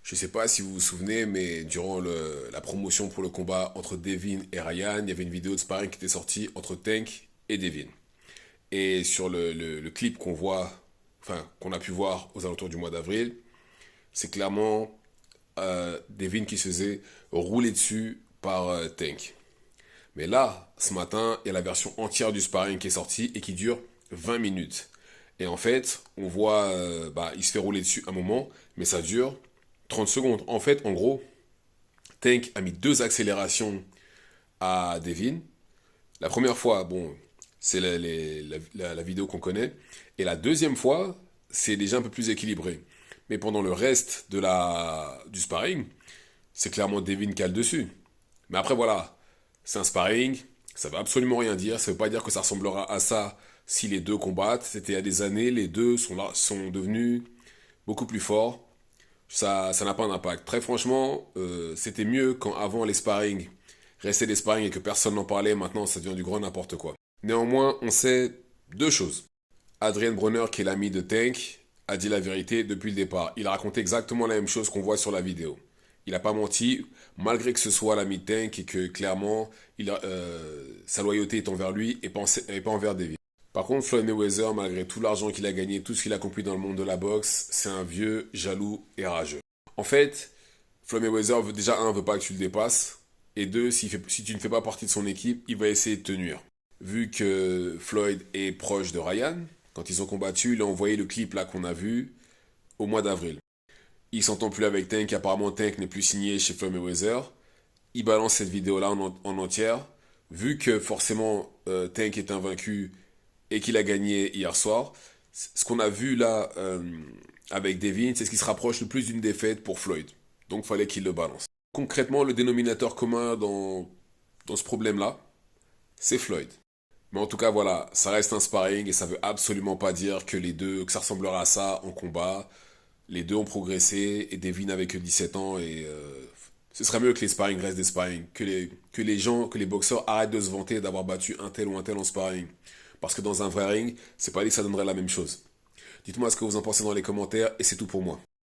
Je sais pas si vous vous souvenez, mais durant la promotion pour le combat entre Devin et Ryan, il y avait une vidéo de sparring qui était sortie entre Tank et Devin. Et sur le clip qu'on voit, enfin qu'on a pu voir aux alentours du mois d'avril, c'est clairement Devin qui se faisait rouler dessus par Tank. Mais là, ce matin, il y a la version entière du sparring qui est sortie et qui dure 20 minutes. Et en fait, on voit, il se fait rouler dessus un moment, mais ça dure 30 secondes. En fait, en gros, Tank a mis deux accélérations à Devin. La première fois, bon, c'est la vidéo qu'on connaît. Et la deuxième fois, c'est déjà un peu plus équilibré. Mais pendant le reste du sparring, c'est clairement Devin qui a le dessus. Mais après, voilà, c'est un sparring, ça veut absolument rien dire. Ça veut pas dire que ça ressemblera à ça si les deux combattent. C'était il y a des années, les deux sont devenus beaucoup plus forts. Ça n'a pas d'impact. Très franchement, c'était mieux quand avant les sparring restaient des sparring et que personne n'en parlait. Maintenant, ça devient du grand n'importe quoi. Néanmoins, on sait deux choses. Adrien Bronner, qui est l'ami de Tank, a dit la vérité depuis le départ. Il a raconté exactement la même chose qu'on voit sur la vidéo. Il n'a pas menti, malgré que ce soit l'ami de Tank et que clairement, sa loyauté est envers lui et pas envers David. Par contre, Floyd Mayweather, malgré tout l'argent qu'il a gagné, tout ce qu'il a accompli dans le monde de la boxe, c'est un vieux, jaloux et rageux. En fait, Floyd Mayweather, déjà, un, veut pas que tu le dépasses, et deux, si tu ne fais pas partie de son équipe, il va essayer de te nuire. Vu que Floyd est proche de Ryan, quand ils ont combattu, il a envoyé le clip là qu'on a vu au mois d'avril. Il s'entend plus avec Tank, apparemment Tank n'est plus signé chez Floyd Mayweather. Il balance cette vidéo là en entière. Vu que forcément Tank est invaincu et qu'il a gagné hier soir, ce qu'on a vu là avec Devin, c'est ce qui se rapproche le plus d'une défaite pour Floyd. Donc fallait qu'il le balance. Concrètement, le dénominateur commun dans ce problème-là, c'est Floyd. Mais en tout cas, voilà, ça reste un sparring et ça veut absolument pas dire que ça ressemblera à ça en combat. Les deux ont progressé et Devin avait que 17 ans et ce serait mieux que les sparring restent des sparring, que les boxeurs arrêtent de se vanter d'avoir battu un tel ou un tel en sparring. Parce que dans un vrai ring, c'est pas dit que ça donnerait la même chose. Dites-moi ce que vous en pensez dans les commentaires et c'est tout pour moi.